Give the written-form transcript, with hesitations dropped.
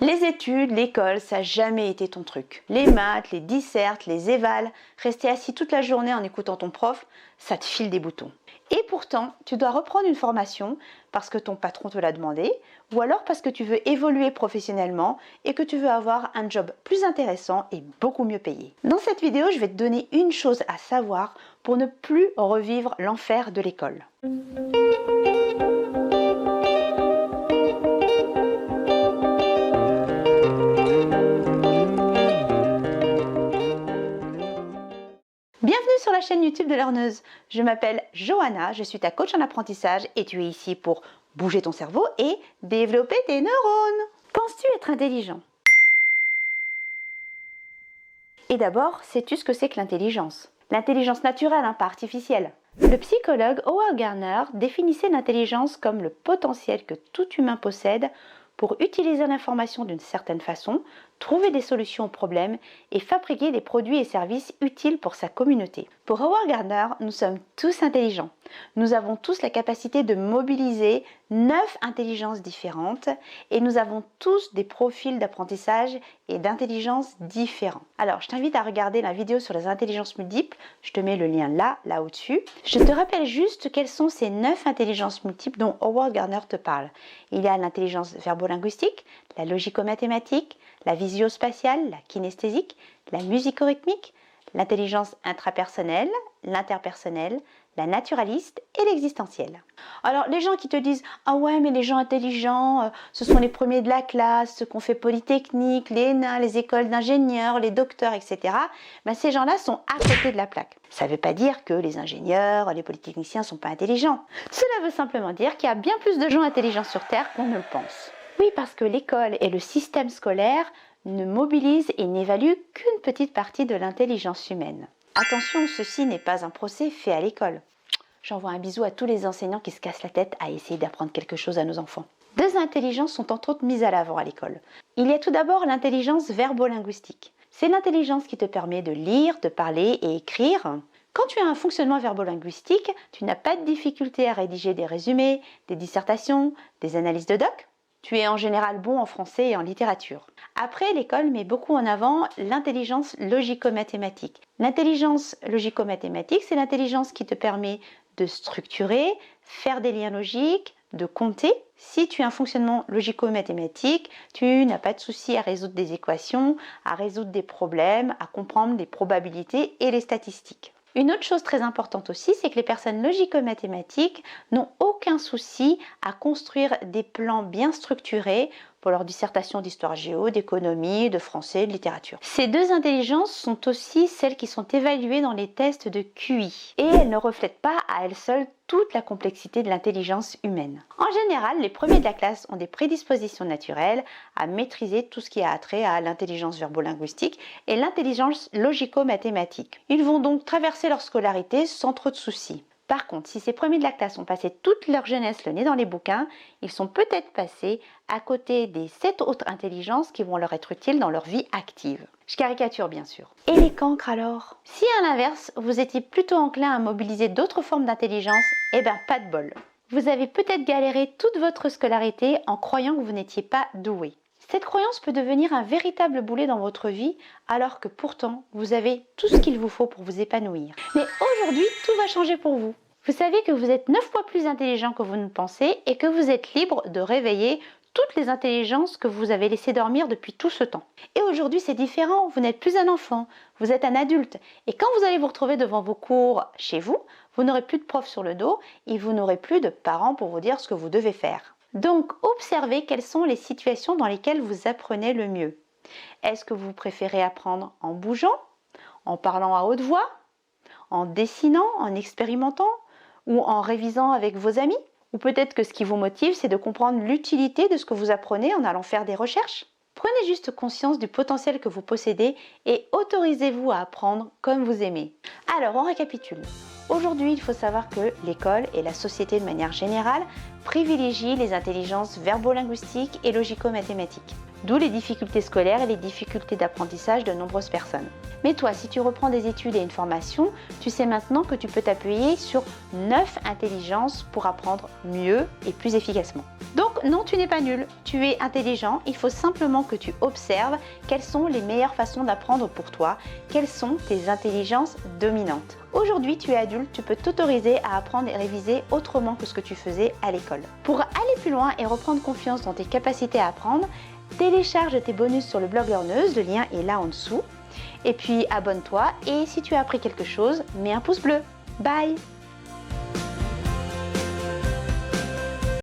Les études, l'école, ça n'a jamais été ton truc. Les maths, les dissertes, les évals, rester assis toute la journée en écoutant ton prof, ça te file des boutons. Et pourtant, tu dois reprendre une formation parce que ton patron te l'a demandé, ou alors parce que tu veux évoluer professionnellement et que tu veux avoir un job plus intéressant et beaucoup mieux payé. Dans cette vidéo, je vais te donner une chose à savoir pour ne plus revivre l'enfer de l'école. Bienvenue sur la chaîne YouTube de Learneuse. Je m'appelle Johanna, je suis ta coach en apprentissage et tu es ici pour bouger ton cerveau et développer tes neurones. Penses-tu être intelligent? Et d'abord, sais-tu ce que c'est que l'intelligence? L'intelligence naturelle, pas artificielle. Le psychologue Howard Gardner définissait l'intelligence comme le potentiel que tout humain possède pour utiliser l'information d'une certaine façon, trouver des solutions aux problèmes et fabriquer des produits et services utiles pour sa communauté. Pour Howard Gardner, nous sommes tous intelligents. Nous avons tous la capacité de mobiliser 9 intelligences différentes et nous avons tous des profils d'apprentissage et d'intelligence différents. Alors, je t'invite à regarder la vidéo sur les intelligences multiples. Je te mets le lien là au-dessus. Je te rappelle juste quelles sont ces 9 intelligences multiples dont Howard Gardner te parle. Il y a l'intelligence verbo-linguistique, la logico-mathématique, la visio-spatiale, la kinesthésique, la musico-rythmique, l'intelligence intrapersonnelle, l'interpersonnelle, la naturaliste et l'existentielle. Alors les gens qui te disent « Ah ouais, mais les gens intelligents, ce sont les premiers de la classe, ceux qu'on fait Polytechnique, les ENA, les écoles d'ingénieurs, les docteurs, etc. » Ces gens-là sont à côté de la plaque. Ça ne veut pas dire que les ingénieurs, les polytechniciens ne sont pas intelligents. Cela veut simplement dire qu'il y a bien plus de gens intelligents sur Terre qu'on ne le pense. Oui, parce que l'école et le système scolaire ne mobilisent et n'évaluent qu'une petite partie de l'intelligence humaine. Attention, ceci n'est pas un procès fait à l'école. J'envoie un bisou à tous les enseignants qui se cassent la tête à essayer d'apprendre quelque chose à nos enfants. Deux intelligences sont entre autres mises à l'avant à l'école. Il y a tout d'abord l'intelligence verbo-linguistique. C'est l'intelligence qui te permet de lire, de parler et écrire. Quand tu as un fonctionnement verbo-linguistique, tu n'as pas de difficulté à rédiger des résumés, des dissertations, des analyses de doc. Tu es en général bon en français et en littérature. Après, l'école met beaucoup en avant l'intelligence logico-mathématique. L'intelligence logico-mathématique, c'est l'intelligence qui te permet de structurer, faire des liens logiques, de compter. Si tu as un fonctionnement logico-mathématique, tu n'as pas de souci à résoudre des équations, à résoudre des problèmes, à comprendre des probabilités et les statistiques. Une autre chose très importante aussi, c'est que les personnes logico-mathématiques n'ont aucun souci à construire des plans bien structurés pour leur dissertation d'histoire géo, d'économie, de français, de littérature. Ces deux intelligences sont aussi celles qui sont évaluées dans les tests de QI et elles ne reflètent pas à elles seules toute la complexité de l'intelligence humaine. En général, les premiers de la classe ont des prédispositions naturelles à maîtriser tout ce qui a trait à l'intelligence verbo-linguistique et l'intelligence logico-mathématique. Ils vont donc traverser leur scolarité sans trop de soucis. Par contre, si ces premiers de la classe ont passé toute leur jeunesse le nez dans les bouquins, ils sont peut-être passés à côté des 7 autres intelligences qui vont leur être utiles dans leur vie active. Je caricature bien sûr. Et les cancres alors? Si à l'inverse, vous étiez plutôt enclin à mobiliser d'autres formes d'intelligence, pas de bol. Vous avez peut-être galéré toute votre scolarité en croyant que vous n'étiez pas doué. Cette croyance peut devenir un véritable boulet dans votre vie, alors que pourtant, vous avez tout ce qu'il vous faut pour vous épanouir. Mais aujourd'hui, tout va changer pour vous. Vous savez que vous êtes 9 fois plus intelligent que vous ne pensez et que vous êtes libre de réveiller toutes les intelligences que vous avez laissées dormir depuis tout ce temps. Et aujourd'hui, c'est différent. Vous n'êtes plus un enfant, vous êtes un adulte. Et quand vous allez vous retrouver devant vos cours chez vous, vous n'aurez plus de prof sur le dos et vous n'aurez plus de parents pour vous dire ce que vous devez faire. Donc, observez quelles sont les situations dans lesquelles vous apprenez le mieux. Est-ce que vous préférez apprendre en bougeant, en parlant à haute voix, en dessinant, en expérimentant ou en révisant avec vos amis? Ou peut-être que ce qui vous motive, c'est de comprendre l'utilité de ce que vous apprenez en allant faire des recherches? Prenez juste conscience du potentiel que vous possédez et autorisez-vous à apprendre comme vous aimez. Alors, on récapitule. Aujourd'hui, il faut savoir que l'école et la société de manière générale privilégient les intelligences verbo-linguistiques et logico-mathématiques. d'où les difficultés scolaires et les difficultés d'apprentissage de nombreuses personnes. Mais toi, si tu reprends des études et une formation, tu sais maintenant que tu peux t'appuyer sur 9 intelligences pour apprendre mieux et plus efficacement. Donc non, tu n'es pas nul, tu es intelligent, il faut simplement que tu observes quelles sont les meilleures façons d'apprendre pour toi, quelles sont tes intelligences dominantes. Aujourd'hui, tu es adulte, tu peux t'autoriser à apprendre et réviser autrement que ce que tu faisais à l'école. Pour aller plus loin et reprendre confiance dans tes capacités à apprendre, télécharge tes bonus sur le blog Learneuse, le lien est là en dessous. Et puis abonne-toi et si tu as appris quelque chose, mets un pouce bleu. Bye!